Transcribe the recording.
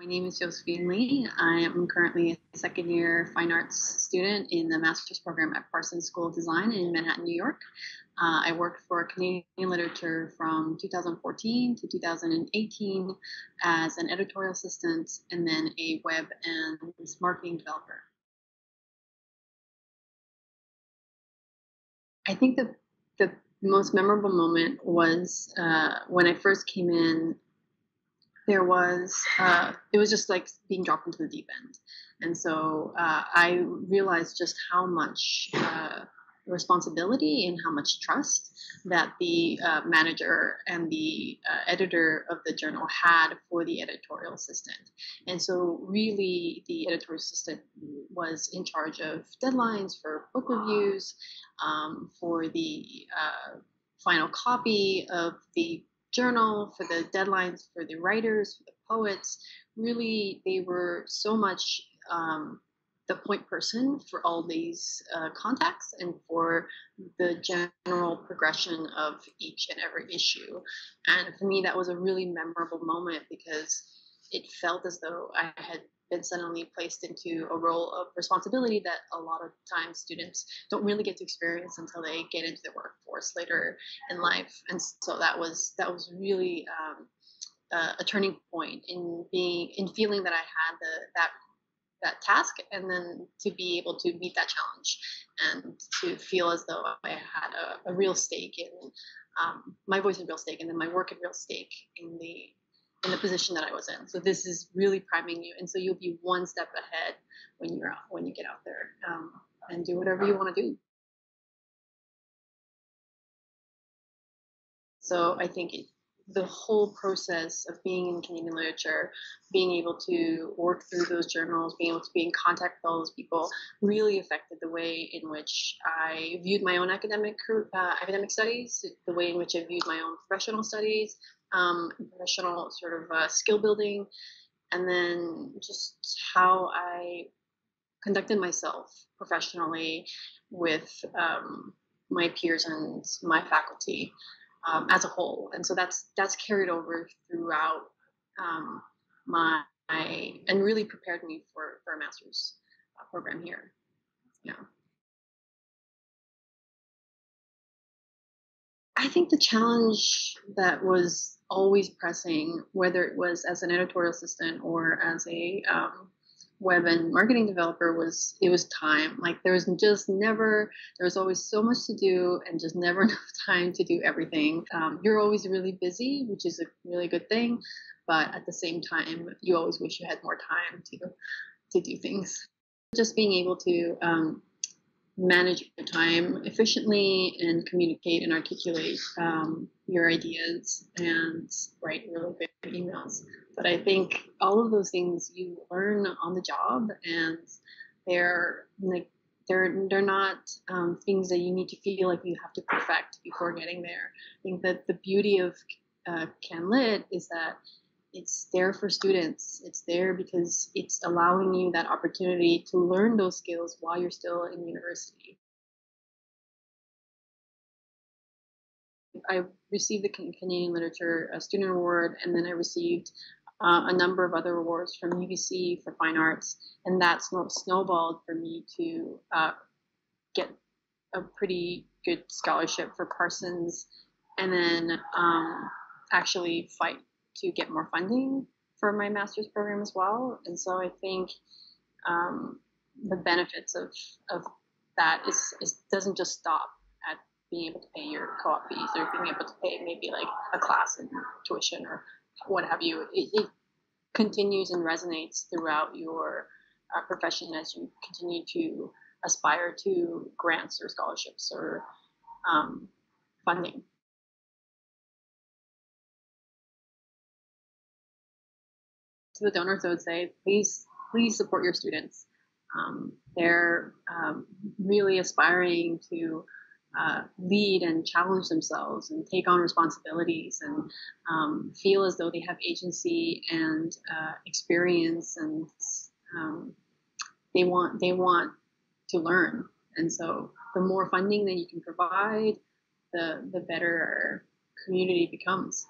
My name is Josephine Lee. I am currently a second year fine arts student in the master's program at Parsons School of Design in Manhattan, New York. I worked for Canadian Literature from 2014 to 2018 as an editorial assistant and then a web and marketing developer. I think the most memorable moment was when I first came in. There was it was just like being dropped into the deep end, and so I realized just how much responsibility and how much trust that the manager and the editor of the journal had for the editorial assistant. And so really the editorial assistant was in charge of deadlines for book reviews, for the final copy of the journal, for the deadlines for the writers, for the poets. Really, they were so much the point person for all these contacts and for the general progression of each and every issue. And for me, that was a really memorable moment because it felt as though I had been suddenly placed into a role of responsibility that a lot of times students don't really get to experience until they get into the workforce later in life. And so that was really a turning point in feeling that I had that task, and then to be able to meet that challenge and to feel as though I had a real stake in my voice, a real stake, and then my work, a real stake in the position that I was in. So this is really priming you, and so you'll be one step ahead when you get out there and do whatever you want to do. So I think the whole process of being in Canadian literature, being able to work through those journals, being able to be in contact with all those people, really affected the way in which I viewed my own academic studies, the way in which I viewed my own professional studies, professional sort of skill building, and then just how I conducted myself professionally with my peers and my faculty as a whole. And so that's carried over throughout my and really prepared me for a master's program here. Yeah. I think the challenge that was always pressing, whether it was as an editorial assistant or as a web and marketing developer, was time. Like there was always so much to do and just never enough time to do everything. You're always really busy, which is a really good thing, but at the same time, you always wish you had more time to do things. Just being able to manage your time efficiently and communicate and articulate your ideas and write really good emails. But I think all of those things you learn on the job, and they're like they're not things that you need to feel like you have to perfect before getting there. I think that the beauty of Canlit is that it's there for students. It's there because it's allowing you that opportunity to learn those skills while you're still in university. I received the Canadian Literature Student Award, and then I received a number of other awards from UBC for fine arts, and that snowballed for me to get a pretty good scholarship for Parsons, and then actually fight to get more funding for my master's program as well. And so I think the benefits of that is doesn't just stop at being able to pay your co-op fees or being able to pay maybe like a class and tuition or what have you. It continues and resonates throughout your profession as you continue to aspire to grants or scholarships or funding. To the donors, I would say, please support your students. They're really aspiring to lead and challenge themselves and take on responsibilities and feel as though they have agency and experience, and they want to learn. And so the more funding that you can provide, the better our community becomes.